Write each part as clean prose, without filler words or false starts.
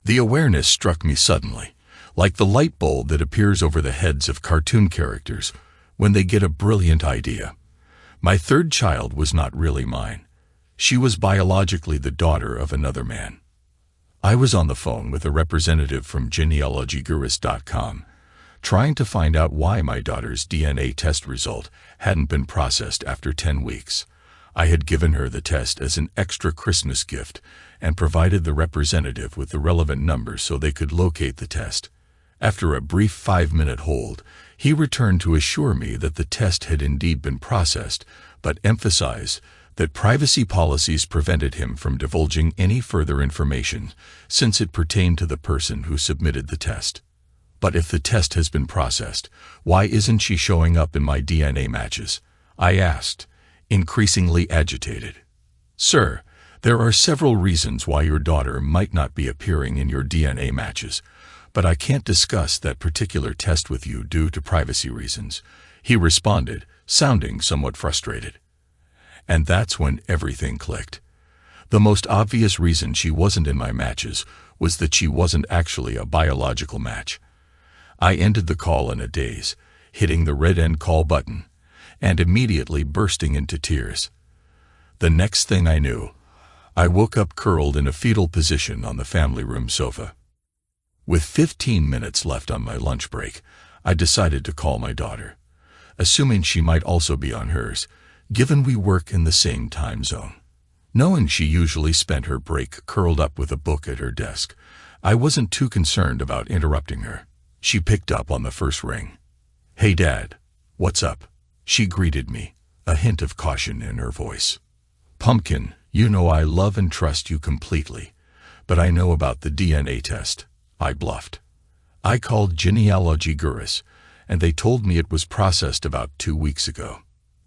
The awareness struck me suddenly, like the light bulb that appears over the heads of cartoon characters when they get a brilliant idea. My third child was not really mine. She was biologically the daughter of another man. I was on the phone with a representative from genealogygurus.com, trying to find out why my daughter's DNA test result hadn't been processed after 10 weeks. I had given her the test as an extra Christmas gift and provided the representative with the relevant numbers so they could locate the test. After a brief 5-minute hold, he returned to assure me that the test had indeed been processed, but emphasized that privacy policies prevented him from divulging any further information since it pertained to the person who submitted the test. But if the test has been processed, why isn't she showing up in my DNA matches? I asked, increasingly agitated. Sir, there are several reasons why your daughter might not be appearing in your DNA matches, but I can't discuss that particular test with you due to privacy reasons, he responded, sounding somewhat frustrated. And that's when everything clicked. The most obvious reason she wasn't in my matches was that she wasn't actually a biological match. I ended the call in a daze, hitting the red end call button, and immediately bursting into tears. The next thing I knew, I woke up curled in a fetal position on the family room sofa. With 15 minutes left on my lunch break, I decided to call my daughter, assuming she might also be on hers, given we work in the same time zone. Knowing she usually spent her break curled up with a book at her desk, I wasn't too concerned about interrupting her. She picked up on the first ring. "Hey Dad, what's up?" she greeted me, a hint of caution in her voice. "Pumpkin, you know I love and trust you completely, but I know about the DNA test," I bluffed. "I called Genealogy Gurus, and they told me it was processed about 2 weeks ago."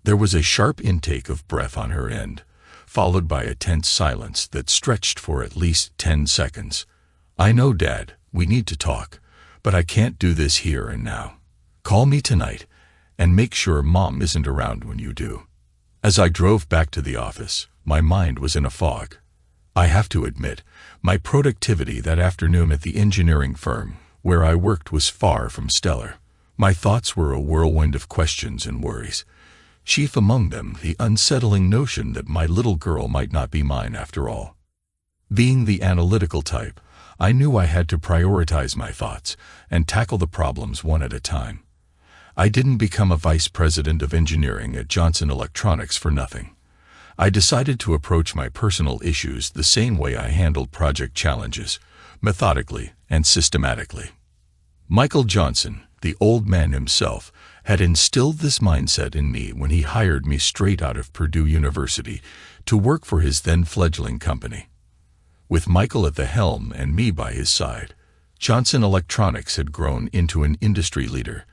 There was a sharp intake of breath on her end, followed by a tense silence that stretched for at least 10 seconds. "I know, Dad, we need to talk, but I can't do this here and now. Call me tonight, and make sure Mom isn't around when you do." As I drove back to the office, my mind was in a fog. I have to admit, my productivity that afternoon at the engineering firm where I worked was far from stellar. My thoughts were a whirlwind of questions and worries. Chief among them, the unsettling notion that my little girl might not be mine after all. Being the analytical type, I knew I had to prioritize my thoughts and tackle the problems one at a time. I didn't become a vice president of engineering at Johnson Electronics for nothing. I decided to approach my personal issues the same way I handled project challenges, methodically and systematically. Michael Johnson, the old man himself, had instilled this mindset in me when he hired me straight out of Purdue University to work for his then-fledgling company. With Michael at the helm and me by his side, Johnson Electronics had grown into an industry leader,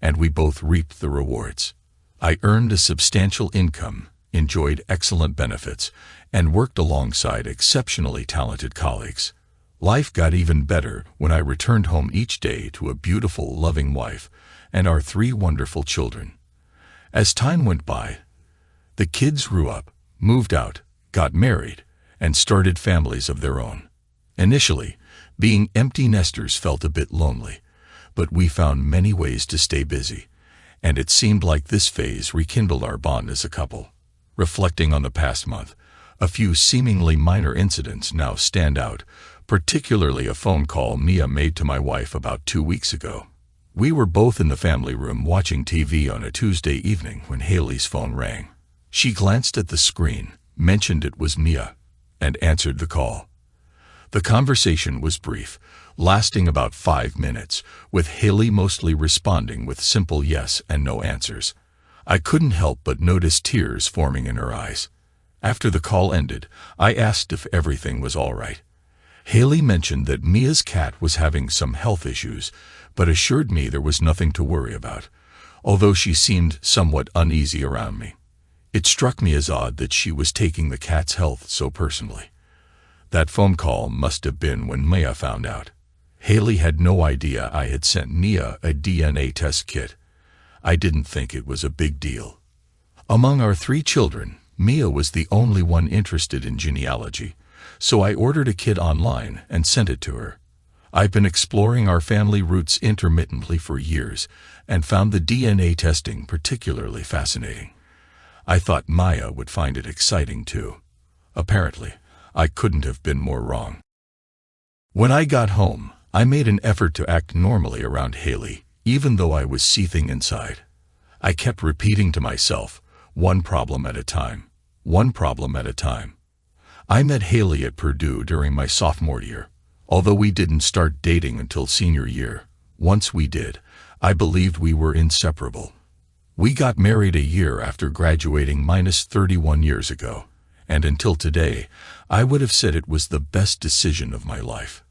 and we both reaped the rewards. I earned a substantial income, enjoyed excellent benefits, and worked alongside exceptionally talented colleagues. Life got even better when I returned home each day to a beautiful, loving wife and our 3 wonderful children. As time went by, the kids grew up, moved out, got married, and started families of their own. Initially, being empty nesters felt a bit lonely, but we found many ways to stay busy, and it seemed like this phase rekindled our bond as a couple. Reflecting on the past month, a few seemingly minor incidents now stand out, particularly a phone call Mia made to my wife about 2 weeks ago. We were both in the family room watching TV on a Tuesday evening when Haley's phone rang. She glanced at the screen, mentioned it was Mia, and answered the call. The conversation was brief, lasting about 5 minutes, with Haley mostly responding with simple yes and no answers. I couldn't help but notice tears forming in her eyes. After the call ended, I asked if everything was all right. Haley mentioned that Mia's cat was having some health issues, but assured me there was nothing to worry about, although she seemed somewhat uneasy around me. It struck me as odd that she was taking the cat's health so personally. That phone call must have been when Mia found out. Haley had no idea I had sent Mia a DNA test kit. I didn't think it was a big deal. Among our 3 children, Mia was the only one interested in genealogy, so I ordered a kit online and sent it to her. I've been exploring our family roots intermittently for years and found the DNA testing particularly fascinating. I thought Maya would find it exciting too. Apparently, I couldn't have been more wrong. When I got home, I made an effort to act normally around Haley, even though I was seething inside. I kept repeating to myself, one problem at a time, one problem at a time. I met Haley at Purdue during my sophomore year. Although we didn't start dating until senior year, once we did, I believed we were inseparable. We got married a year after graduating -31 years ago, and until today, I would have said it was the best decision of my life.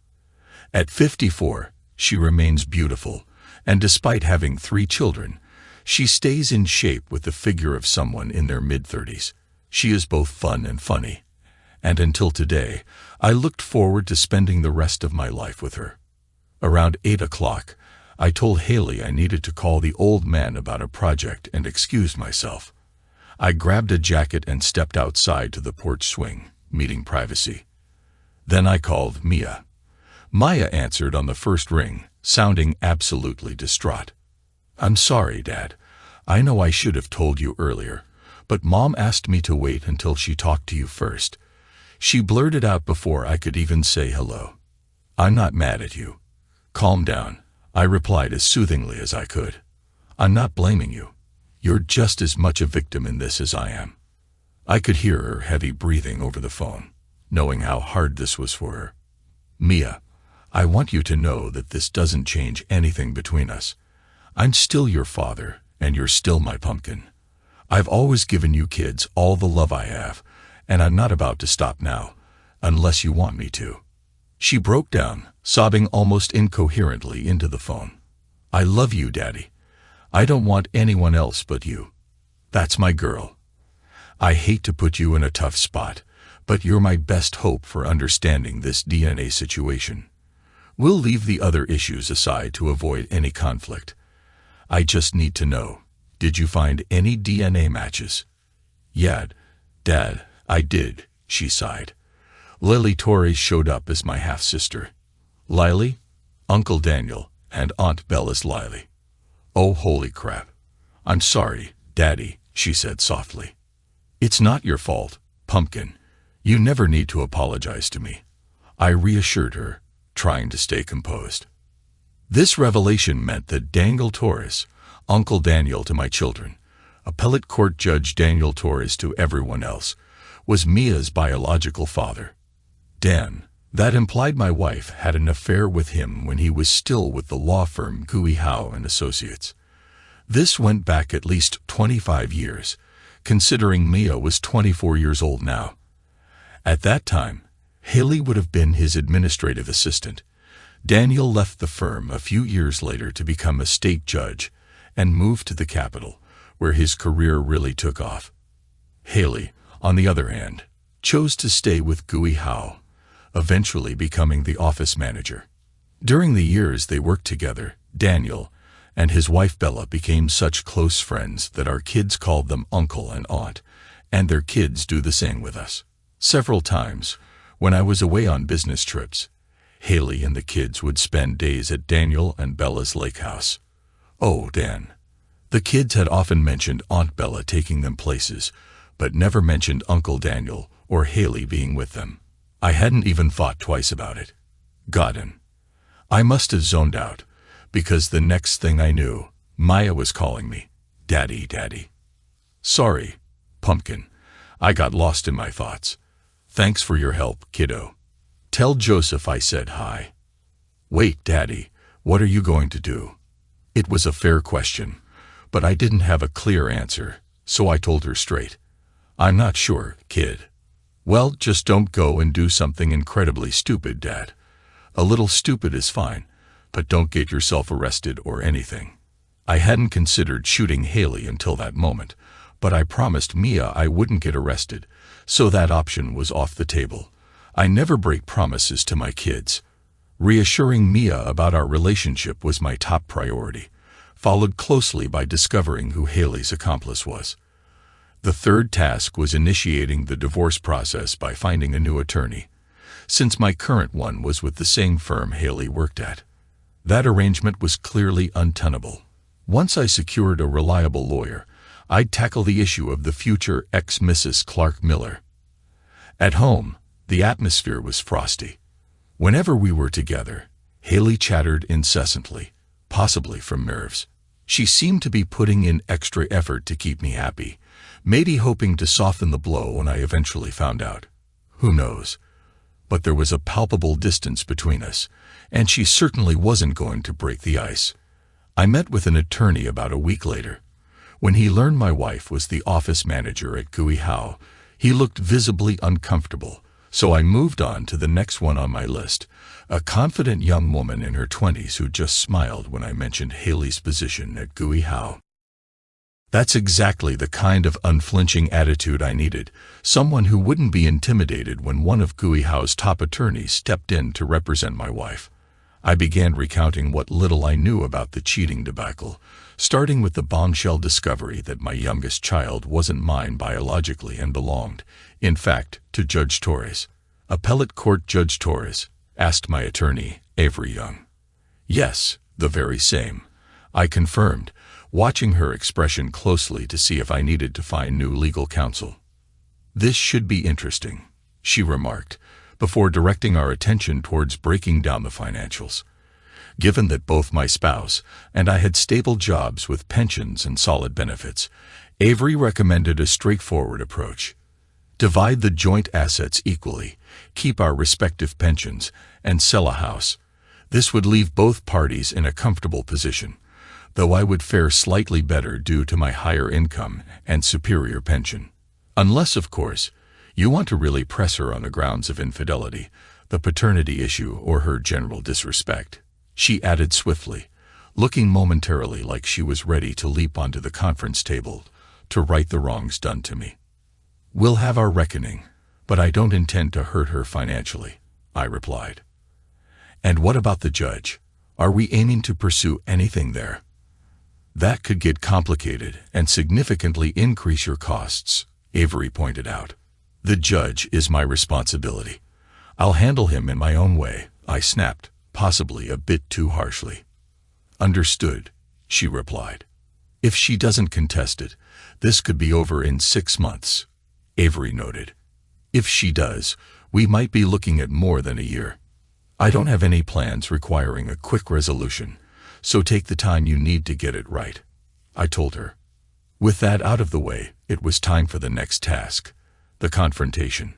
At 54, she remains beautiful, and despite having 3 children, she stays in shape with the figure of someone in their mid-30s. She is both fun and funny, and until today, I looked forward to spending the rest of my life with her. Around 8 o'clock, I told Haley I needed to call the old man about a project and excused myself. I grabbed a jacket and stepped outside to the porch swing, meeting privacy. Then I called Mia. Maya answered on the first ring, sounding absolutely distraught. "I'm sorry, Dad. I know I should have told you earlier, but Mom asked me to wait until she talked to you first. She blurted out before I could even say hello. I'm not mad at you. Calm down," I replied as soothingly as I could. "I'm not blaming you. You're just as much a victim in this as I am." I could hear her heavy breathing over the phone, knowing how hard this was for her. "Mia, I want you to know that this doesn't change anything between us. I'm still your father, and you're still my pumpkin. I've always given you kids all the love I have, and I'm not about to stop now, unless you want me to." She broke down, sobbing almost incoherently into the phone. "I love you, Daddy. I don't want anyone else but you. That's my girl. I hate to put you in a tough spot, but you're my best hope for understanding this DNA situation. We'll leave the other issues aside to avoid any conflict. I just need to know, did you find any DNA matches?" "Yeah, Dad, I did," she sighed. "Lily Torres showed up as my half-sister. Lily, Uncle Daniel, and Aunt Bella's Lily." "Oh, holy crap. I'm sorry, Daddy," she said softly. "It's not your fault, Pumpkin. You never need to apologize to me," I reassured her, trying to stay composed. This revelation meant that Daniel Torres, Uncle Daniel to my children, appellate court judge Daniel Torres to everyone else, was Mia's biological father. Dan, that implied my wife had an affair with him when he was still with the law firm Gui Howe and Associates. This went back at least 25 years, considering Mia was 24 years old now. At that time, Haley would have been his administrative assistant. Daniel left the firm a few years later to become a state judge and moved to the capital, where his career really took off. Haley, on the other hand, chose to stay with Gui Howe, eventually becoming the office manager. During the years they worked together, Daniel and his wife Bella became such close friends that our kids called them uncle and aunt, and their kids do the same with us. Several times, when I was away on business trips, Haley and the kids would spend days at Daniel and Bella's lake house. Oh, Dan. The kids had often mentioned Aunt Bella taking them places, but never mentioned Uncle Daniel or Haley being with them. I hadn't even thought twice about it. Goddamn. I must have zoned out, because the next thing I knew, Maya was calling me, "Daddy, Daddy." "Sorry, Pumpkin. I got lost in my thoughts. Thanks for your help, kiddo. Tell Joseph I said hi." "Wait, Daddy, what are you going to do?" It was a fair question, but I didn't have a clear answer, so I told her straight. "I'm not sure, kid." "Well, just don't go and do something incredibly stupid, Dad. A little stupid is fine, but don't get yourself arrested or anything." I hadn't considered shooting Haley until that moment, but I promised Mia I wouldn't get arrested, so that option was off the table. I never break promises to my kids. Reassuring Mia about our relationship was my top priority, followed closely by discovering who Haley's accomplice was. The third task was initiating the divorce process by finding a new attorney. since my current one was with the same firm Haley worked at. That arrangement was clearly untenable. Once I secured a reliable lawyer, I'd tackle the issue of the future ex-Mrs. Clark Miller. At home, the atmosphere was frosty. Whenever we were together, Haley chattered incessantly, possibly from nerves. She seemed to be putting in extra effort to keep me happy, maybe hoping to soften the blow when I eventually found out. Who knows? But there was a palpable distance between us, and she certainly wasn't going to break the ice. I met with an attorney about a week later. When he learned my wife was the office manager at Gooey Howe, he looked visibly uncomfortable, so I moved on to the next one on my list, a confident young woman in her 20s who just smiled when I mentioned Haley's position at Gooey Howe. That's exactly the kind of unflinching attitude I needed, someone who wouldn't be intimidated when one of Gooey Howe's top attorneys stepped in to represent my wife. I began recounting what little I knew about the cheating debacle, starting with the bombshell discovery that my youngest child wasn't mine biologically and belonged, in fact, to Judge Torres. Appellate Court Judge Torres, asked my attorney, Avery Young. Yes, the very same, I confirmed, watching her expression closely to see if I needed to find new legal counsel. This should be interesting, she remarked, before directing our attention towards breaking down the financials. Given that both my spouse and I had stable jobs with pensions and solid benefits, Avery recommended a straightforward approach. Divide the joint assets equally, keep our respective pensions, and sell a house. This would leave both parties in a comfortable position, though I would fare slightly better due to my higher income and superior pension. Unless, of course, you want to really press her on the grounds of infidelity, the paternity issue, or her general disrespect, she added swiftly, looking momentarily like she was ready to leap onto the conference table to right the wrongs done to me. We'll have our reckoning, but I don't intend to hurt her financially, I replied. And what about the judge? Are we aiming to pursue anything there? That could get complicated and significantly increase your costs, Avery pointed out. The judge is my responsibility. I'll handle him in my own way, I snapped, possibly a bit too harshly. Understood, she replied. If she doesn't contest it, this could be over in 6 months, Avery noted. If she does, we might be looking at more than a year. I don't have any plans requiring a quick resolution, so take the time you need to get it right, I told her. With that out of the way, it was time for the next task, the confrontation.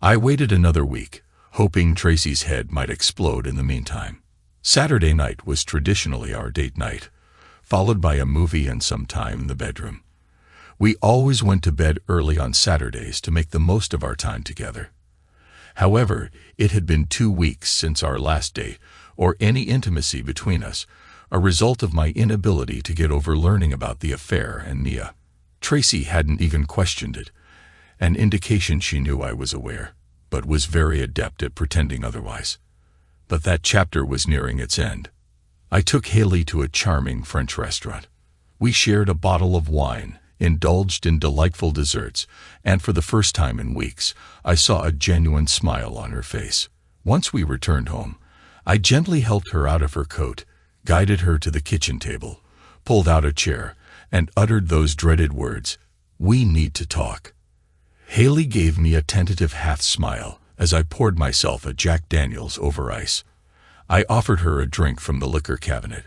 I waited another week, hoping Tracy's head might explode in the meantime. Saturday night was traditionally our date night, followed by a movie and some time in the bedroom. We always went to bed early on Saturdays to make the most of our time together. However, it had been 2 weeks since our last date, or any intimacy between us, a result of my inability to get over learning about the affair and Nia. Tracy hadn't even questioned it, an indication she knew I was aware, but was very adept at pretending otherwise. But that chapter was nearing its end. I took Haley to a charming French restaurant. We shared a bottle of wine, indulged in delightful desserts, and for the first time in weeks, I saw a genuine smile on her face. Once we returned home, I gently helped her out of her coat, guided her to the kitchen table, pulled out a chair, and uttered those dreaded words, "We need to talk." Haley gave me a tentative half-smile as I poured myself a Jack Daniels over ice. I offered her a drink from the liquor cabinet,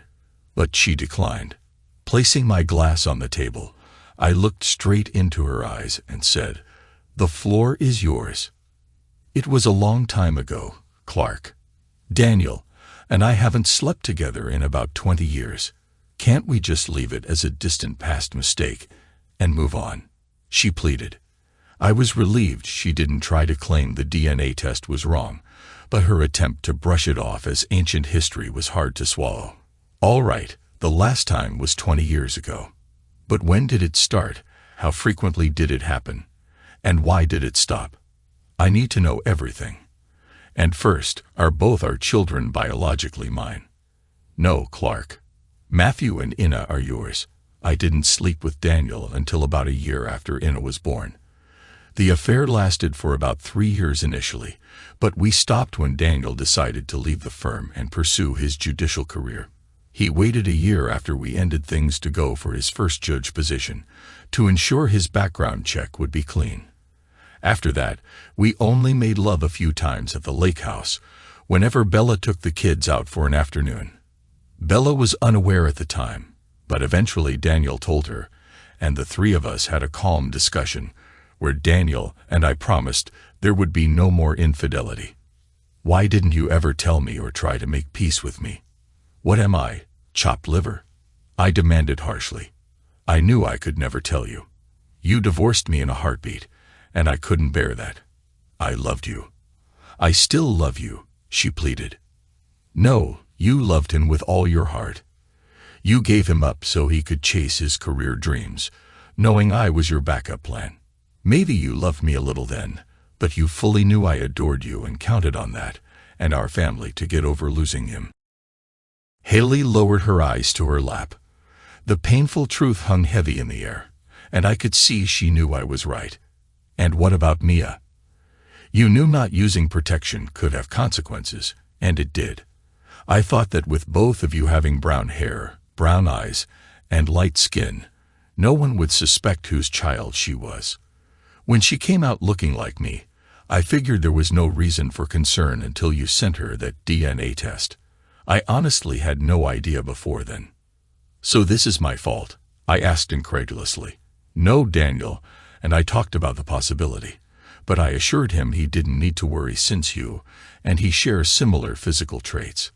but she declined. Placing my glass on the table, I looked straight into her eyes and said, "The floor is yours." It was a long time ago, Clark. Daniel and I haven't slept together in about 20 years. Can't we just leave it as a distant past mistake and move on? She pleaded. I was relieved she didn't try to claim the DNA test was wrong, but her attempt to brush it off as ancient history was hard to swallow. All right, the last time was 20 years ago. But when did it start? How frequently did it happen? And why did it stop? I need to know everything. And first, are both our children biologically mine? No, Clark. Matthew and Inna are yours. I didn't sleep with Daniel until about a year after Inna was born. The affair lasted for about 3 years initially, but we stopped when Daniel decided to leave the firm and pursue his judicial career. He waited a year after we ended things to go for his first judge position, to ensure his background check would be clean. After that, we only made love a few times at the lake house, whenever Bella took the kids out for an afternoon. Bella was unaware at the time, but eventually Daniel told her, and the three of us had a calm discussion, where Daniel and I promised there would be no more infidelity. Why didn't you ever tell me or try to make peace with me? What am I, chopped liver? I demanded harshly. I knew I could never tell you. You divorced me in a heartbeat, and I couldn't bear that. I loved you. I still love you, she pleaded. No, you loved him with all your heart. You gave him up so he could chase his career dreams, knowing I was your backup plan. Maybe you loved me a little then, but you fully knew I adored you and counted on that, and our family to get over losing him. Haley lowered her eyes to her lap. The painful truth hung heavy in the air, and I could see she knew I was right. And what about Mia? You knew not using protection could have consequences, and it did. I thought that with both of you having brown hair, brown eyes, and light skin, no one would suspect whose child she was. When she came out looking like me, I figured there was no reason for concern until you sent her that DNA test. I honestly had no idea before then. So this is my fault? I asked incredulously. No, Daniel, and I talked about the possibility, but I assured him he didn't need to worry since you and he shares similar physical traits.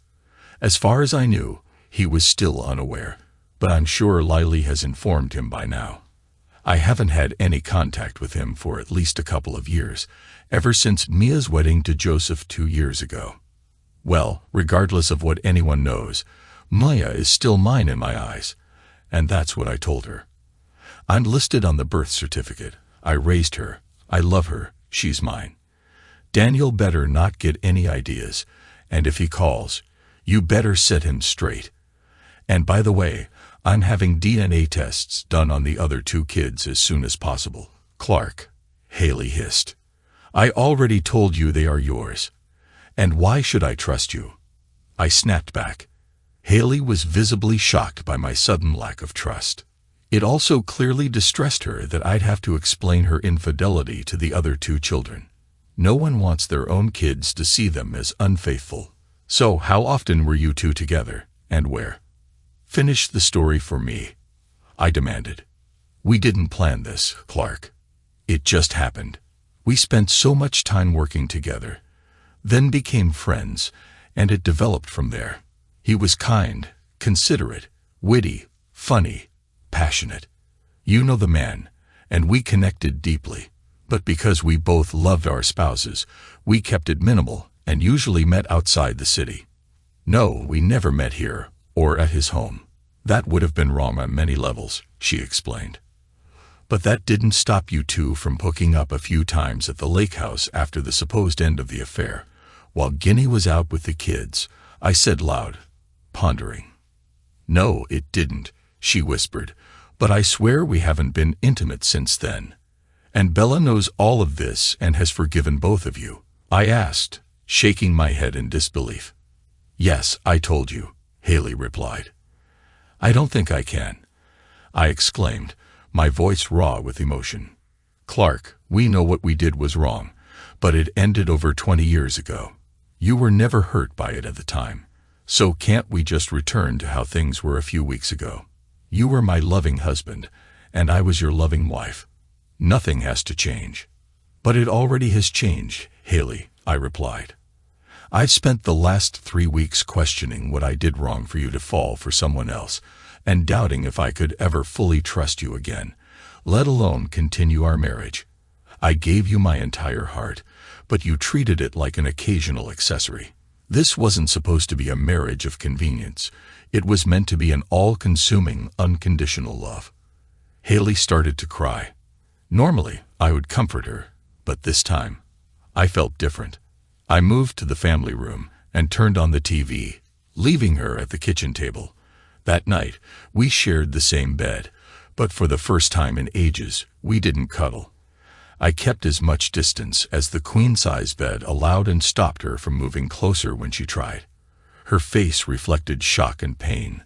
As far as I knew, he was still unaware, but I'm sure Lily has informed him by now. I haven't had any contact with him for at least a couple of years, ever since Mia's wedding to Joseph 2 years ago. Well, regardless of what anyone knows, Maya is still mine in my eyes, and that's what I told her. I'm listed on the birth certificate. I raised her. I love her. She's mine. Daniel better not get any ideas, and if he calls, you better set him straight. And by the way, I'm having DNA tests done on the other 2 kids as soon as possible. Clark, Haley hissed. I already told you they are yours. And why should I trust you? I snapped back. Haley was visibly shocked by my sudden lack of trust. It also clearly distressed her that I'd have to explain her infidelity to the other 2 children. No one wants their own kids to see them as unfaithful. So how often were you 2 together, and where? Finish the story for me, I demanded. We didn't plan this, Clark. It just happened. We spent so much time working together, then became friends, and it developed from there. He was kind, considerate, witty, funny, passionate. You know the man, and we connected deeply. But because we both loved our spouses, we kept it minimal and usually met outside the city. No, we never met here or at his home. That would have been wrong on many levels, she explained. But that didn't stop you 2 from hooking up a few times at the lake house after the supposed end of the affair. While Guinea was out with the kids, I said loud, pondering. No, it didn't, she whispered, but I swear we haven't been intimate since then. And Bella knows all of this and has forgiven both of you. I asked, shaking my head in disbelief. Yes, I told you, Haley replied. I don't think I can, I exclaimed, my voice raw with emotion. Clark, we know what we did was wrong, but it ended over 20 years ago. You were never hurt by it at the time, so can't we just return to how things were a few weeks ago? You were my loving husband, and I was your loving wife. Nothing has to change. But it already has changed, Haley, I replied. I've spent the last 3 weeks questioning what I did wrong for you to fall for someone else, and doubting if I could ever fully trust you again, let alone continue our marriage. I gave you my entire heart, but you treated it like an occasional accessory. This wasn't supposed to be a marriage of convenience. It was meant to be an all-consuming, unconditional love. Haley started to cry. Normally, I would comfort her, but this time, I felt different. I moved to the family room and turned on the TV, leaving her at the kitchen table. That night, we shared the same bed, but for the first time in ages, we didn't cuddle. I kept as much distance as the queen-size bed allowed and stopped her from moving closer when she tried. Her face reflected shock and pain,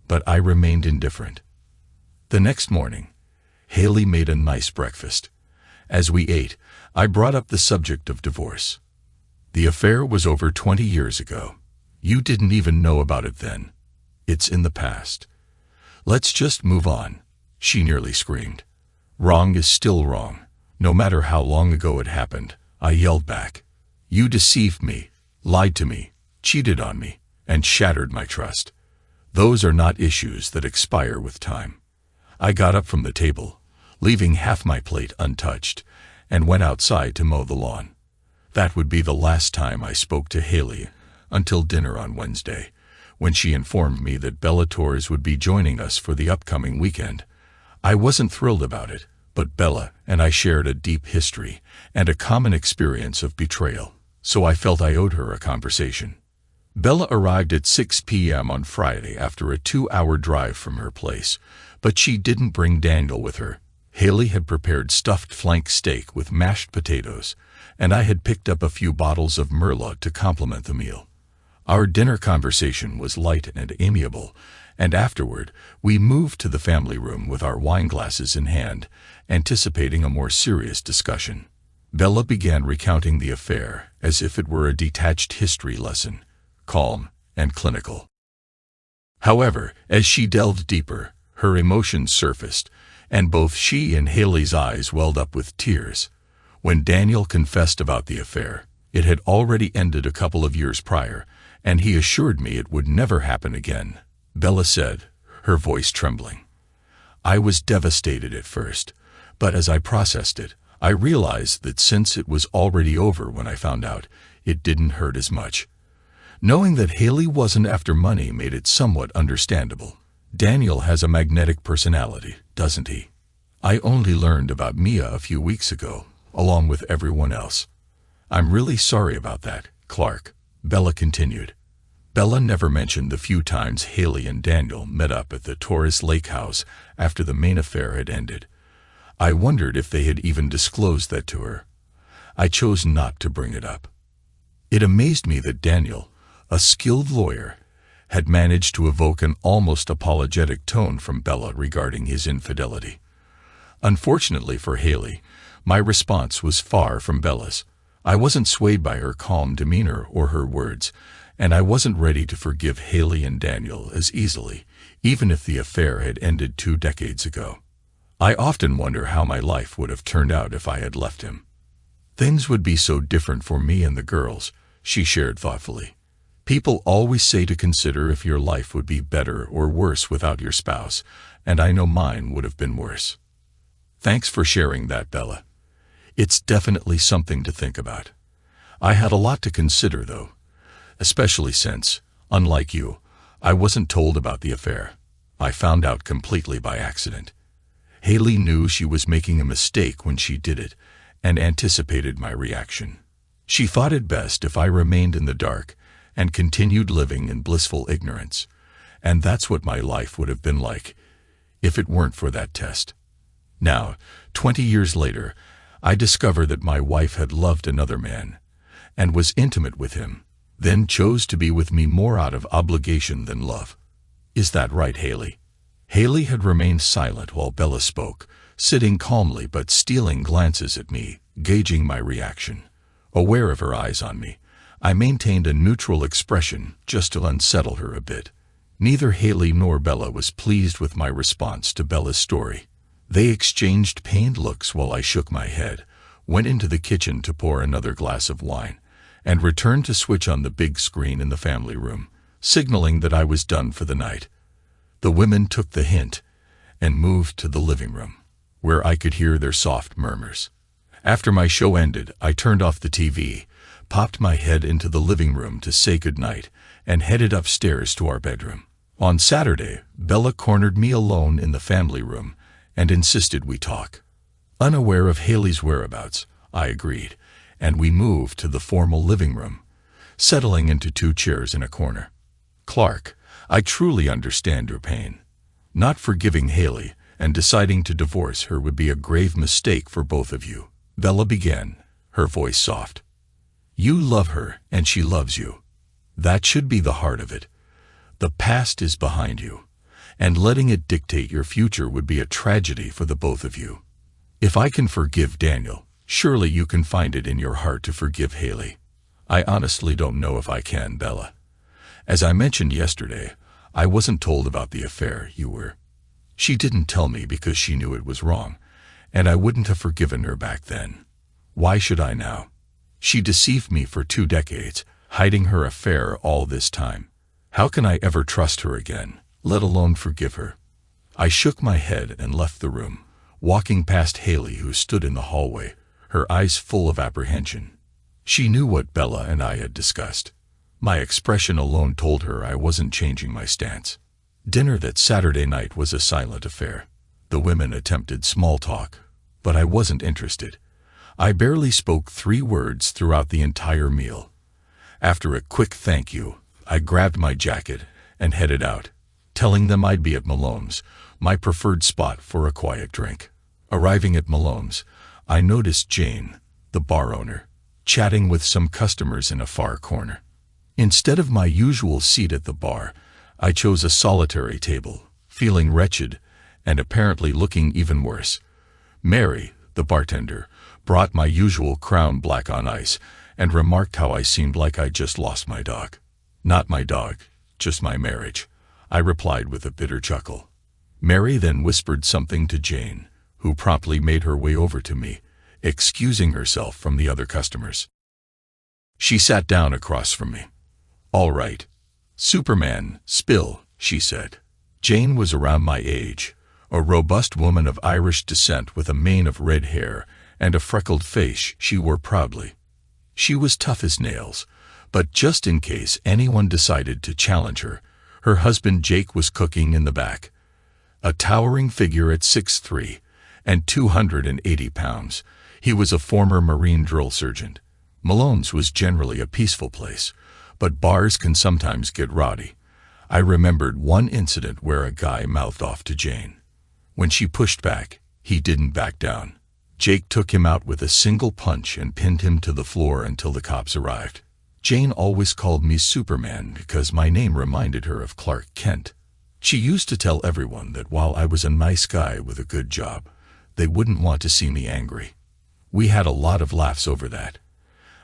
but I remained indifferent. The next morning, Haley made a nice breakfast. As we ate, I brought up the subject of divorce. The affair was over 20 years ago. You didn't even know about it then. It's in the past. Let's just move on, she nearly screamed. Wrong is still wrong, no matter how long ago it happened, I yelled back. You deceived me, lied to me, cheated on me, and shattered my trust. Those are not issues that expire with time. I got up from the table, leaving half my plate untouched, and went outside to mow the lawn. That would be the last time I spoke to Haley until dinner on Wednesday, when she informed me that Bella Torres would be joining us for the upcoming weekend. I wasn't thrilled about it, but Bella and I shared a deep history and a common experience of betrayal, so I felt I owed her a conversation. Bella arrived at 6 p.m. on Friday after a 2-hour drive from her place, but she didn't bring Daniel with her. Haley had prepared stuffed flank steak with mashed potatoes, and I had picked up a few bottles of Merlot to complement the meal. Our dinner conversation was light and amiable, and afterward we moved to the family room with our wine glasses in hand, anticipating a more serious discussion. Bella began recounting the affair as if it were a detached history lesson, calm and clinical. However, as she delved deeper, her emotions surfaced, and both she and Haley's eyes welled up with tears. When Daniel confessed about the affair, it had already ended a couple of years prior, and he assured me it would never happen again, Bella said, her voice trembling. I was devastated at first, but as I processed it, I realized that since it was already over when I found out, it didn't hurt as much. Knowing that Haley wasn't after money made it somewhat understandable. Daniel has a magnetic personality, doesn't he? I only learned about Mia a few weeks ago, along with everyone else. I'm really sorry about that, Clark, Bella continued. Bella never mentioned the few times Haley and Daniel met up at the Torres Lake house after the main affair had ended. I wondered if they had even disclosed that to her. I chose not to bring it up. It amazed me that Daniel, a skilled lawyer, had managed to evoke an almost apologetic tone from Bella regarding his infidelity. Unfortunately for Haley, my response was far from Bella's. I wasn't swayed by her calm demeanor or her words, and I wasn't ready to forgive Haley and Daniel as easily, even if the affair had ended 2 decades ago. I often wonder how my life would have turned out if I had left him. Things would be so different for me and the girls, she shared thoughtfully. People always say to consider if your life would be better or worse without your spouse, and I know mine would have been worse. Thanks for sharing that, Bella. It's definitely something to think about. I had a lot to consider, though, especially since, unlike you, I wasn't told about the affair. I found out completely by accident. Haley knew she was making a mistake when she did it, and anticipated my reaction. She thought it best if I remained in the dark and continued living in blissful ignorance, and that's what my life would have been like if it weren't for that test. Now, 20 years later, I discover that my wife had loved another man, and was intimate with him, then chose to be with me more out of obligation than love. Is that right, Haley? Haley had remained silent while Bella spoke, sitting calmly but stealing glances at me, gauging my reaction. Aware of her eyes on me, I maintained a neutral expression just to unsettle her a bit. Neither Haley nor Bella was pleased with my response to Bella's story. They exchanged pained looks while I shook my head, went into the kitchen to pour another glass of wine, and returned to switch on the big screen in the family room, signaling that I was done for the night. The women took the hint and moved to the living room, where I could hear their soft murmurs. After my show ended, I turned off the TV, popped my head into the living room to say goodnight, and headed upstairs to our bedroom. On Saturday, Bella cornered me alone in the family room and insisted we talk. Unaware of Haley's whereabouts, I agreed, and we moved to the formal living room, settling into 2 chairs in a corner. Clark, I truly understand your pain. Not forgiving Haley and deciding to divorce her would be a grave mistake for both of you. Bella began, her voice soft. You love her, and she loves you. That should be the heart of it. The past is behind you, and letting it dictate your future would be a tragedy for the both of you. If I can forgive Daniel, surely you can find it in your heart to forgive Haley. I honestly don't know if I can, Bella. As I mentioned yesterday, I wasn't told about the affair you were. She didn't tell me because she knew it was wrong, and I wouldn't have forgiven her back then. Why should I now? She deceived me for 2 decades, hiding her affair all this time. How can I ever trust her again, let alone forgive her? I shook my head and left the room, walking past Haley, who stood in the hallway, her eyes full of apprehension. She knew what Bella and I had discussed. My expression alone told her I wasn't changing my stance. Dinner that Saturday night was a silent affair. The women attempted small talk, but I wasn't interested. I barely spoke 3 words throughout the entire meal. After a quick thank you, I grabbed my jacket and headed out, telling them I'd be at Malone's, my preferred spot for a quiet drink. Arriving at Malone's, I noticed Jane, the bar owner, chatting with some customers in a far corner. Instead of my usual seat at the bar, I chose a solitary table, feeling wretched and apparently looking even worse. Mary, the bartender, brought my usual Crown Black on ice and remarked how I seemed like I just lost my dog. Not my dog, just my marriage, I replied with a bitter chuckle. Mary then whispered something to Jane, who promptly made her way over to me, excusing herself from the other customers. She sat down across from me. All right. Superman, spill, she said. Jane was around my age, a robust woman of Irish descent with a mane of red hair and a freckled face she wore proudly. She was tough as nails, but just in case anyone decided to challenge her, her husband Jake was cooking in the back. A towering figure at 6'3" and 280 pounds, he was a former Marine drill sergeant. Malone's was generally a peaceful place, but bars can sometimes get rowdy. I remembered one incident where a guy mouthed off to Jane. When she pushed back, he didn't back down. Jake took him out with a single punch and pinned him to the floor until the cops arrived. Jane always called me Superman because my name reminded her of Clark Kent. She used to tell everyone that while I was a nice guy with a good job, they wouldn't want to see me angry. We had a lot of laughs over that.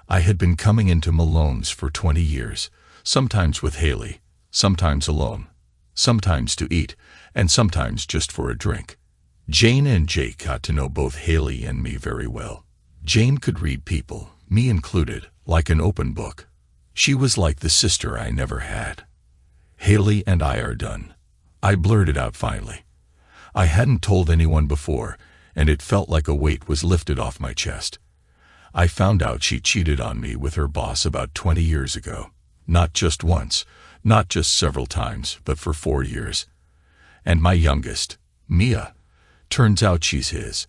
I had been coming into Malone's for 20 years, sometimes with Haley, sometimes alone, sometimes to eat, and sometimes just for a drink. Jane and Jake got to know both Haley and me very well. Jane could read people, me included, like an open book. She was like the sister I never had. Haley and I are done. I blurted out finally. I hadn't told anyone before, and it felt like a weight was lifted off my chest. I found out she cheated on me with her boss about 20 years ago. Not just once, not just several times, but for 4 years. And my youngest, Mia, turns out she's his.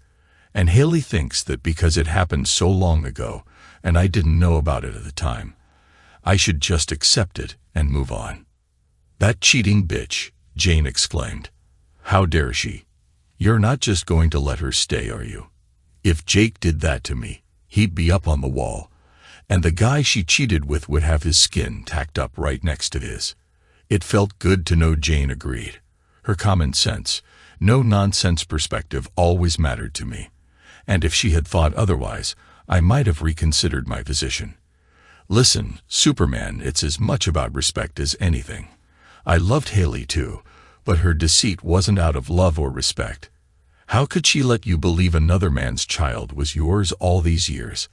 And Haley thinks that because it happened so long ago, and I didn't know about it at the time, I should just accept it and move on. That cheating bitch, Jane exclaimed. How dare she? You're not just going to let her stay, are you? If Jake did that to me, he'd be up on the wall, and the guy she cheated with would have his skin tacked up right next to his. It felt good to know Jane agreed. Her common sense, no-nonsense perspective always mattered to me, and if she had thought otherwise, I might have reconsidered my position. Listen, Superman, it's as much about respect as anything. I loved Haley too, but her deceit wasn't out of love or respect. How could she let you believe another man's child was yours all these years?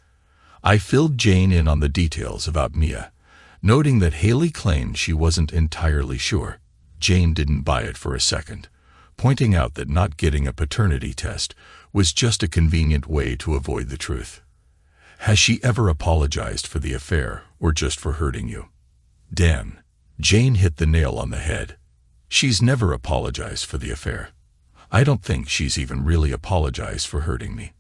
I filled Jane in on the details about Mia, noting that Haley claimed she wasn't entirely sure. Jane didn't buy it for a second, pointing out that not getting a paternity test was just a convenient way to avoid the truth. Has she ever apologized for the affair or just for hurting you? Damn, Jane hit the nail on the head. She's never apologized for the affair. I don't think she's even really apologized for hurting me.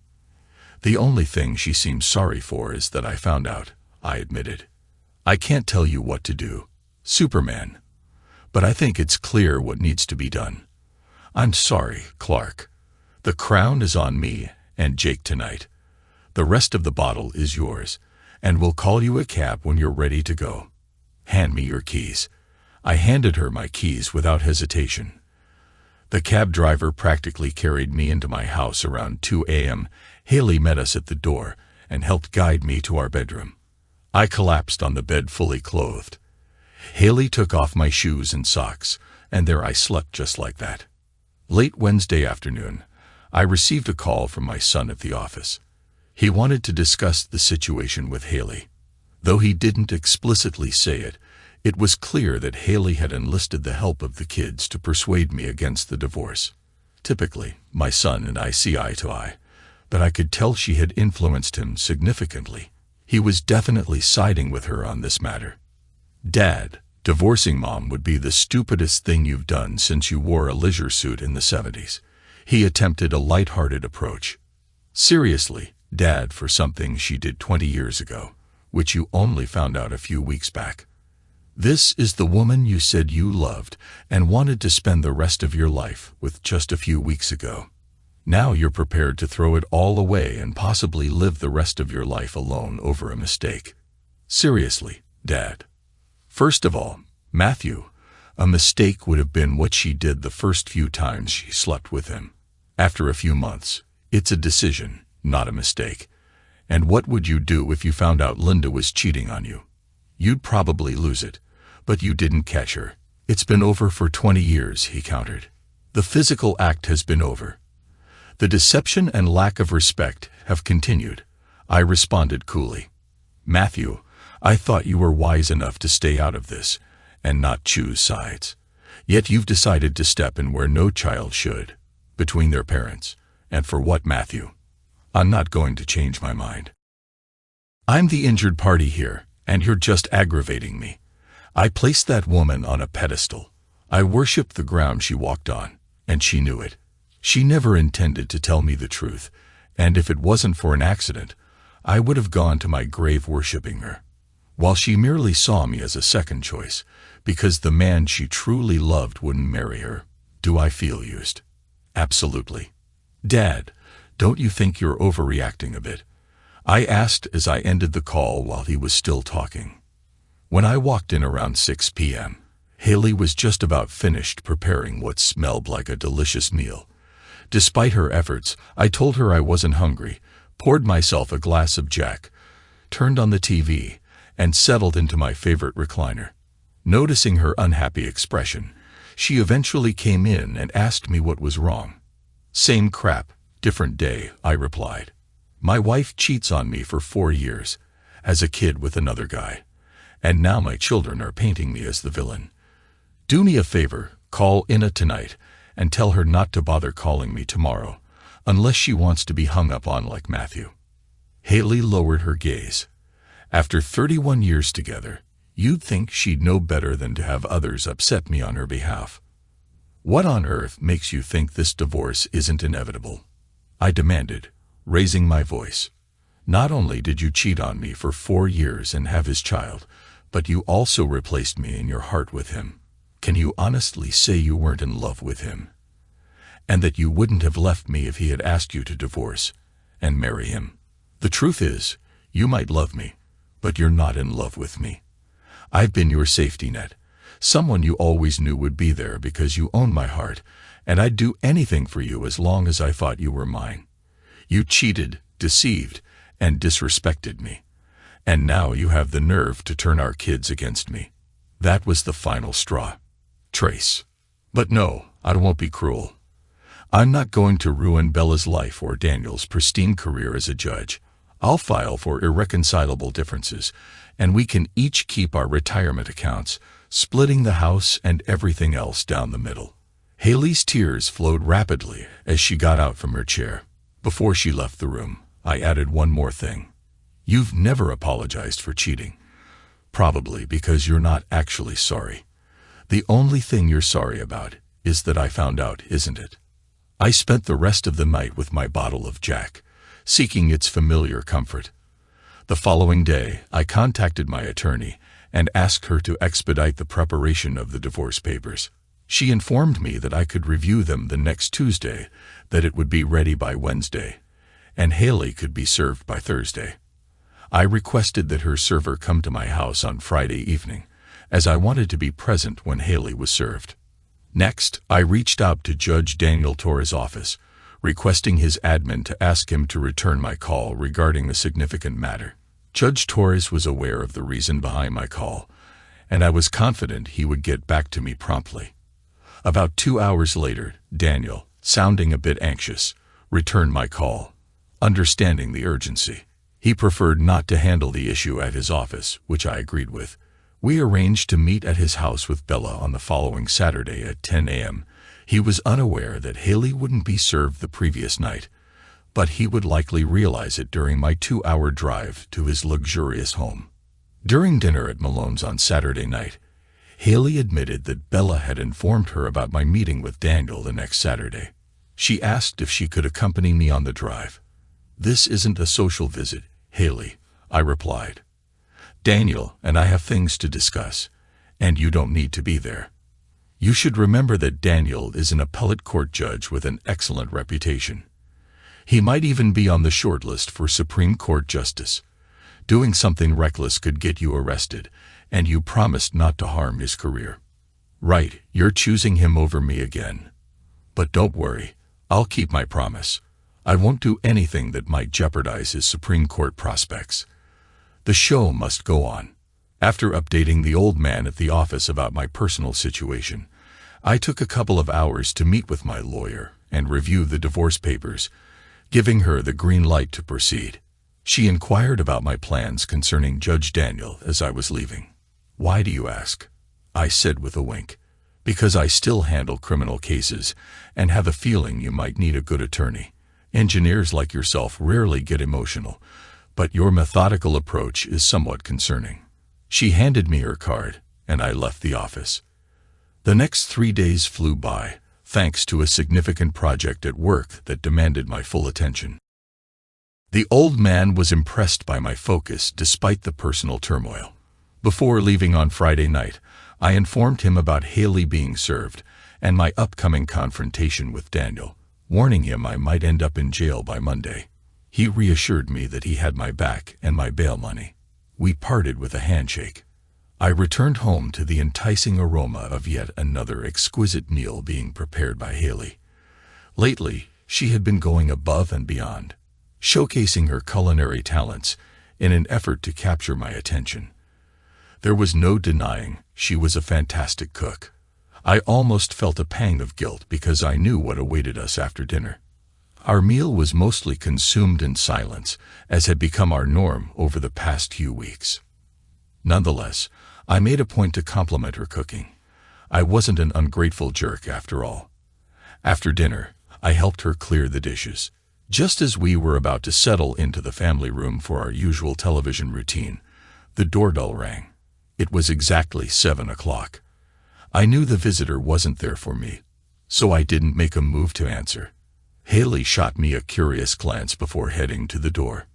The only thing she seems sorry for is that I found out, I admitted. I can't tell you what to do, Superman, but I think it's clear what needs to be done. I'm sorry, Clark. The crown is on me and Jake tonight. The rest of the bottle is yours, and we'll call you a cab when you're ready to go. Hand me your keys." I handed her my keys without hesitation. The cab driver practically carried me into my house around 2 a.m. Haley met us at the door and helped guide me to our bedroom. I collapsed on the bed fully clothed. Haley took off my shoes and socks, and there I slept just like that. Late Wednesday afternoon, I received a call from my son at the office. He wanted to discuss the situation with Haley. Though he didn't explicitly say it, it was clear that Haley had enlisted the help of the kids to persuade me against the divorce. Typically, my son and I see eye to eye, but I could tell she had influenced him significantly. He was definitely siding with her on this matter. "Dad, divorcing Mom would be the stupidest thing you've done since you wore a leisure suit in the 70s. He attempted a light-hearted approach. "Seriously, Dad, for something she did 20 years ago, which you only found out a few weeks back. This is the woman you said you loved and wanted to spend the rest of your life with just a few weeks ago. Now you're prepared to throw it all away and possibly live the rest of your life alone over a mistake. Seriously, Dad. First of all, Matthew, a mistake would have been what she did the first few times she slept with him. After a few months, it's a decision, not a mistake. And what would you do if you found out Linda was cheating on you? You'd probably lose it, but you didn't catch her. It's been over for 20 years, he countered. The physical act has been over. The deception and lack of respect have continued. I responded coolly. Matthew, I thought you were wise enough to stay out of this and not choose sides. Yet you've decided to step in where no child should, between their parents. And for what, Matthew? I'm not going to change my mind. I'm the injured party here, and you're just aggravating me. I placed that woman on a pedestal. I worshipped the ground she walked on, and she knew it. She never intended to tell me the truth, and if it wasn't for an accident, I would have gone to my grave worshipping her. While she merely saw me as a second choice, because the man she truly loved wouldn't marry her. Do I feel used? Absolutely. Dad, don't you think you're overreacting a bit? I asked as I ended the call while he was still talking. When I walked in around 6 p.m., Haley was just about finished preparing what smelled like a delicious meal. Despite her efforts, I told her I wasn't hungry, poured myself a glass of Jack, turned on the TV, and settled into my favorite recliner. Noticing her unhappy expression, she eventually came in and asked me what was wrong. Same crap, different day, I replied. My wife cheats on me for 4 years, as a kid with another guy, and now my children are painting me as the villain. Do me a favor, call Ina tonight, and tell her not to bother calling me tomorrow, unless she wants to be hung up on like Matthew. Haley lowered her gaze. After 31 years together, you'd think she'd know better than to have others upset me on her behalf. What on earth makes you think this divorce isn't inevitable? I demanded, raising my voice. Not only did you cheat on me for 4 years and have his child, but you also replaced me in your heart with him. Can you honestly say you weren't in love with him? And that you wouldn't have left me if he had asked you to divorce and marry him? The truth is, you might love me, but you're not in love with me. I've been your safety net, someone you always knew would be there because you own my heart, and I'd do anything for you as long as I thought you were mine. You cheated, deceived, and disrespected me. And now you have the nerve to turn our kids against me. That was the final straw. Trace. But no, I won't be cruel. I'm not going to ruin Bella's life or Daniel's pristine career as a judge. I'll file for irreconcilable differences, and we can each keep our retirement accounts, splitting the house and everything else down the middle. Haley's tears flowed rapidly as she got out from her chair. Before she left the room, I added one more thing. You've never apologized for cheating. Probably because you're not actually sorry. The only thing you're sorry about is that I found out, isn't it? I spent the rest of the night with my bottle of Jack, seeking its familiar comfort. The following day, I contacted my attorney and asked her to expedite the preparation of the divorce papers. She informed me that I could review them the next Tuesday, that it would be ready by Wednesday, and Haley could be served by Thursday. I requested that her server come to my house on Friday evening, as I wanted to be present when Haley was served. Next, I reached out to Judge Daniel Torres' office, requesting his admin to ask him to return my call regarding a significant matter. Judge Torres was aware of the reason behind my call, and I was confident he would get back to me promptly. About 2 hours later, Daniel, sounding a bit anxious, returned my call. Understanding the urgency, he preferred not to handle the issue at his office, which I agreed with. We arranged to meet at his house with Bella on the following Saturday at 10 a.m. He was unaware that Haley wouldn't be served the previous night, but he would likely realize it during my 2-hour drive to his luxurious home. During dinner at Malone's on Saturday night, Haley admitted that Bella had informed her about my meeting with Daniel the next Saturday. She asked if she could accompany me on the drive. "This isn't a social visit, Haley," I replied. "Daniel and I have things to discuss, and you don't need to be there. You should remember that Daniel is an appellate court judge with an excellent reputation. He might even be on the shortlist for Supreme Court Justice. Doing something reckless could get you arrested, and you promised not to harm his career. Right, you're choosing him over me again. But don't worry, I'll keep my promise. I won't do anything that might jeopardize his Supreme Court prospects. The show must go on." After updating the old man at the office about my personal situation, I took a couple of hours to meet with my lawyer and review the divorce papers, giving her the green light to proceed. She inquired about my plans concerning Judge Daniel as I was leaving. "Why do you ask?" I said with a wink. "Because I still handle criminal cases and have a feeling you might need a good attorney. Engineers like yourself rarely get emotional, but your methodical approach is somewhat concerning." She handed me her card, and I left the office. The next 3 days flew by, thanks to a significant project at work that demanded my full attention. The old man was impressed by my focus despite the personal turmoil. Before leaving on Friday night, I informed him about Haley being served and my upcoming confrontation with Daniel, warning him I might end up in jail by Monday. He reassured me that he had my back and my bail money. We parted with a handshake. I returned home to the enticing aroma of yet another exquisite meal being prepared by Haley. Lately, she had been going above and beyond, showcasing her culinary talents in an effort to capture my attention. There was no denying she was a fantastic cook. I almost felt a pang of guilt because I knew what awaited us after dinner. Our meal was mostly consumed in silence, as had become our norm over the past few weeks. Nonetheless, I made a point to compliment her cooking. I wasn't an ungrateful jerk after all. After dinner, I helped her clear the dishes. Just as we were about to settle into the family room for our usual television routine, the doorbell rang. It was exactly 7 o'clock. I knew the visitor wasn't there for me, so I didn't make a move to answer. Haley shot me a curious glance before heading to the door.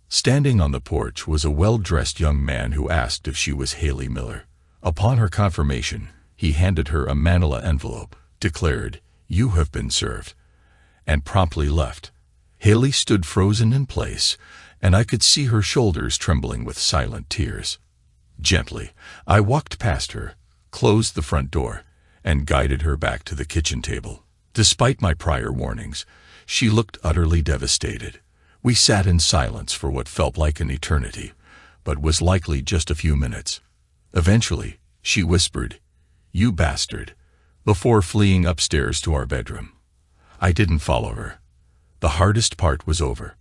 Standing on the porch was a well-dressed young man who asked if she was Haley Miller. Upon her confirmation, he handed her a manila envelope, declared, "You have been served," and promptly left. Haley stood frozen in place, and I could see her shoulders trembling with silent tears. Gently, I walked past her, closed the front door, and guided her back to the kitchen table. Despite my prior warnings, she looked utterly devastated. We sat in silence for what felt like an eternity, but was likely just a few minutes. Eventually, she whispered, "You bastard," before fleeing upstairs to our bedroom. I didn't follow her. The hardest part was over.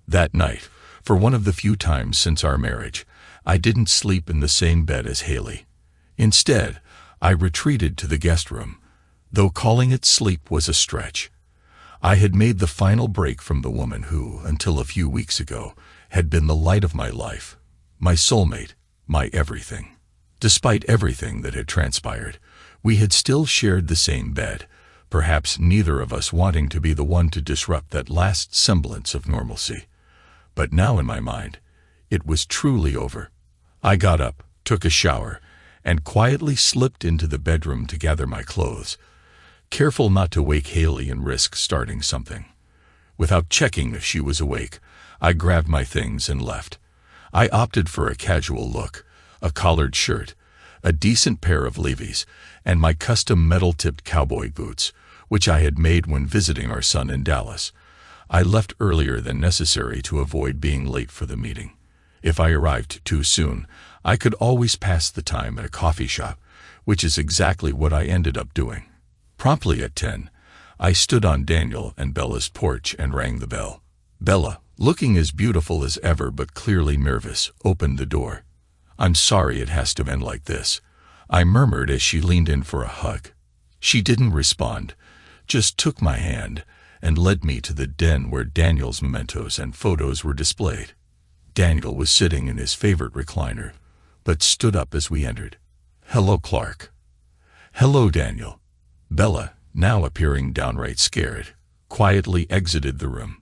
That night, for one of the few times since our marriage, I didn't sleep in the same bed as Haley. Instead, I retreated to the guest room, though calling it sleep was a stretch. I had made the final break from the woman who, until a few weeks ago, had been the light of my life, my soulmate, my everything. Despite everything that had transpired, we had still shared the same bed, perhaps neither of us wanting to be the one to disrupt that last semblance of normalcy. But now in my mind, it was truly over. I got up, took a shower, and quietly slipped into the bedroom to gather my clothes, careful not to wake Haley and risk starting something. Without checking if she was awake, I grabbed my things and left. I opted for a casual look, a collared shirt, a decent pair of Levi's, and my custom metal-tipped cowboy boots, which I had made when visiting our son in Dallas. I left earlier than necessary to avoid being late for the meeting. If I arrived too soon, I could always pass the time at a coffee shop, which is exactly what I ended up doing. Promptly at 10, I stood on Daniel and Bella's porch and rang the bell. Bella, looking as beautiful as ever but clearly nervous, opened the door. "I'm sorry it has to end like this," I murmured as she leaned in for a hug. She didn't respond, just took my hand and led me to the den where Daniel's mementos and photos were displayed. Daniel was sitting in his favorite recliner, but stood up as we entered. "Hello, Clark." "Hello, Daniel." Bella, now appearing downright scared, quietly exited the room.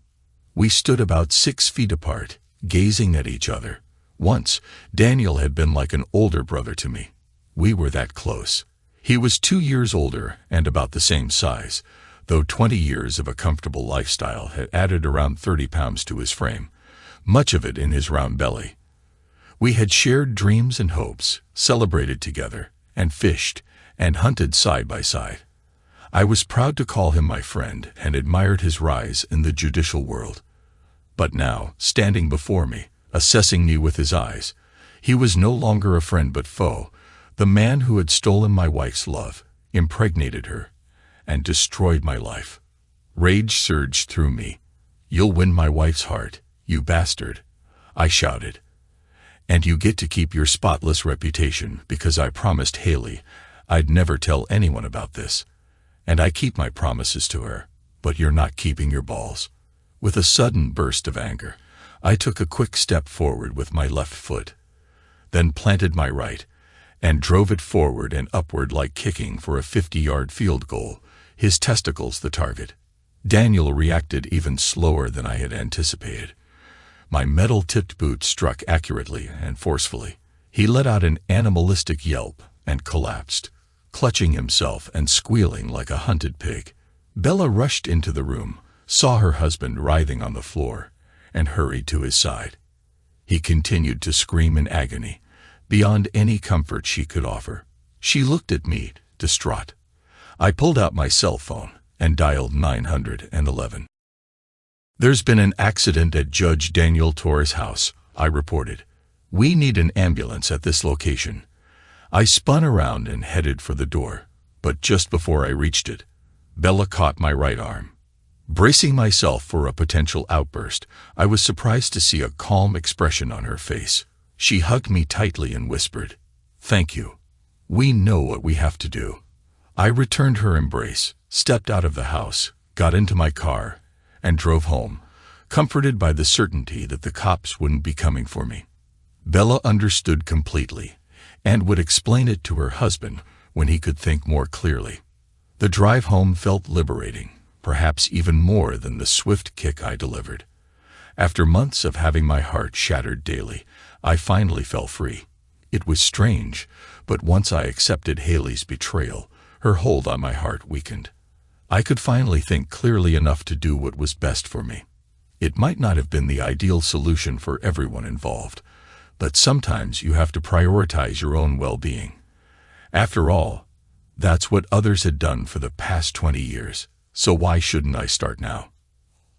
We stood about 6 feet apart, gazing at each other. Once, Daniel had been like an older brother to me. We were that close. He was 2 years older and about the same size, though 20 years of a comfortable lifestyle had added around 30 pounds to his frame, much of it in his round belly. We had shared dreams and hopes, celebrated together, and fished and hunted side by side. I was proud to call him my friend and admired his rise in the judicial world. But now, standing before me, assessing me with his eyes, he was no longer a friend but foe, the man who had stolen my wife's love, impregnated her, and destroyed my life. Rage surged through me. "You'll win my wife's heart, you bastard," I shouted. "And you get to keep your spotless reputation because I promised Haley I'd never tell anyone about this. And I keep my promises to her, but you're not keeping your balls." With a sudden burst of anger, I took a quick step forward with my left foot, then planted my right, and drove it forward and upward like kicking for a 50-yard field goal, his testicles the target. Daniel reacted even slower than I had anticipated. My metal-tipped boot struck accurately and forcefully. He let out an animalistic yelp and collapsed, clutching himself and squealing like a hunted pig. Bella rushed into the room, saw her husband writhing on the floor, and hurried to his side. He continued to scream in agony, beyond any comfort she could offer. She looked at me, distraught. I pulled out my cell phone and dialed 911. "There's been an accident at Judge Daniel Torres' house," I reported. "We need an ambulance at this location." I spun around and headed for the door, but just before I reached it, Bella caught my right arm. Bracing myself for a potential outburst, I was surprised to see a calm expression on her face. She hugged me tightly and whispered, "Thank you. We know what we have to do." I returned her embrace, stepped out of the house, got into my car, and drove home, comforted by the certainty that the cops wouldn't be coming for me. Bella understood completely, and would explain it to her husband when he could think more clearly. The drive home felt liberating, perhaps even more than the swift kick I delivered. After months of having my heart shattered daily, I finally felt free. It was strange, but once I accepted Haley's betrayal, her hold on my heart weakened. I could finally think clearly enough to do what was best for me. It might not have been the ideal solution for everyone involved, but sometimes you have to prioritize your own well-being. After all, that's what others had done for the past 20 years, so why shouldn't I start now?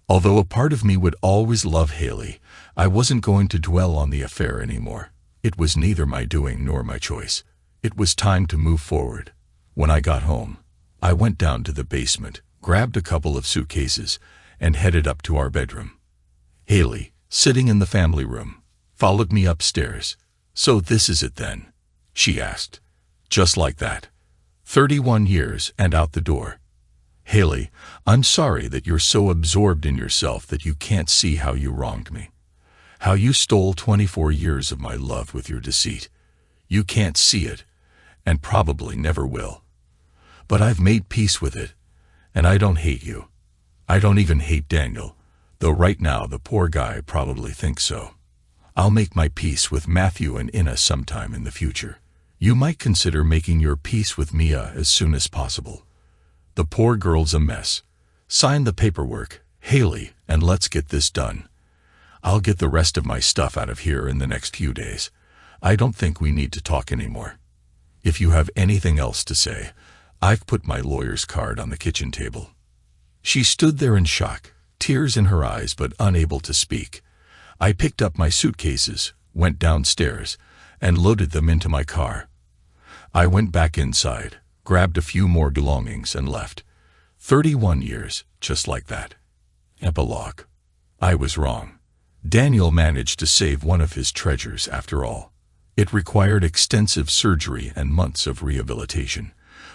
Although a part of me would always love Haley, I wasn't going to dwell on the affair anymore. It was neither my doing nor my choice. It was time to move forward. When I got home, I went down to the basement, grabbed a couple of suitcases, and headed up to our bedroom. Haley, sitting in the family room, followed me upstairs. "So this is it then?" she asked. Just like that. 31 years and out the door. "Haley, I'm sorry that you're so absorbed in yourself that you can't see how you wronged me. How you stole 24 years of my love with your deceit. You can't see it, and probably never will. But I've made peace with it, and I don't hate you. I don't even hate Daniel, though right now the poor guy probably thinks so. I'll make my peace with Matthew and Inna sometime in the future. You might consider making your peace with Mia as soon as possible. The poor girl's a mess. Sign the paperwork, "Haley, and let's get this done. I'll get the rest of my stuff out of here in the next few days. I don't think we need to talk anymore. If you have anything else to say, I've put my lawyer's card on the kitchen table." She stood there in shock, tears in her eyes but unable to speak. I picked up my suitcases, went downstairs, and loaded them into my car. I went back inside, grabbed a few more belongings and left. 31 years, just like that. Epilogue. I was wrong. Daniel managed to save one of his treasures after all. It required extensive surgery and months of rehabilitation,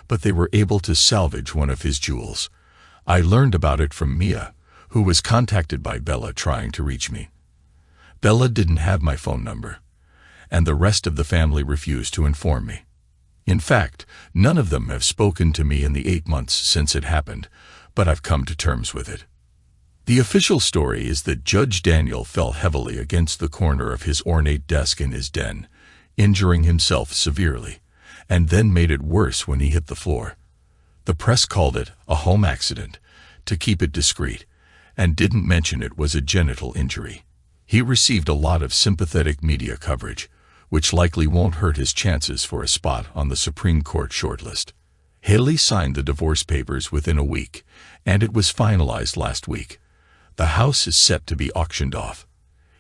but they were able to salvage one of his jewels. I learned about it from Mia, who was contacted by Bella trying to reach me. Bella didn't have my phone number, and the rest of the family refused to inform me. In fact, none of them have spoken to me in the 8 months since it happened, but I've come to terms with it. The official story is that Judge Daniel fell heavily against the corner of his ornate desk in his den, injuring himself severely, and then made it worse when he hit the floor. The press called it a home accident, to keep it discreet, and didn't mention it was a genital injury. He received a lot of sympathetic media coverage, which likely won't hurt his chances for a spot on the Supreme Court shortlist. Haley signed the divorce papers within a week, and it was finalized last week. The house is set to be auctioned off.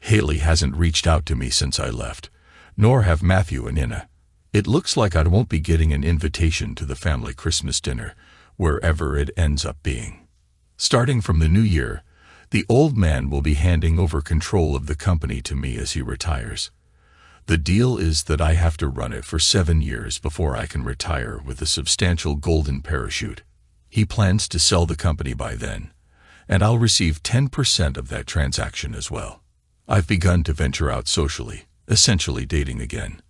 Haley hasn't reached out to me since I left, nor have Matthew and Inna. It looks like I won't be getting an invitation to the family Christmas dinner, wherever it ends up being. Starting from the new year, the old man will be handing over control of the company to me as he retires. The deal is that I have to run it for 7 years before I can retire with a substantial golden parachute. He plans to sell the company by then, and I'll receive 10% of that transaction as well. I've begun to venture out socially, essentially dating again.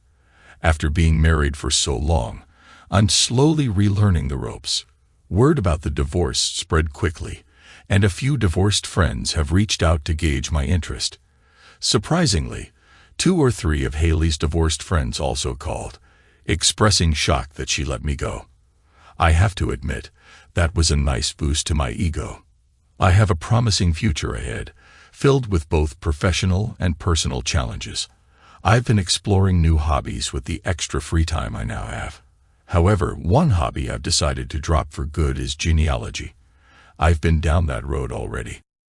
After being married for so long, I'm slowly relearning the ropes. Word about the divorce spread quickly, and a few divorced friends have reached out to gauge my interest. Surprisingly, 2 or 3 of Haley's divorced friends also called, expressing shock that she let me go. I have to admit, that was a nice boost to my ego. I have a promising future ahead, filled with both professional and personal challenges. I've been exploring new hobbies with the extra free time I now have. However, one hobby I've decided to drop for good is genealogy. I've been down that road already.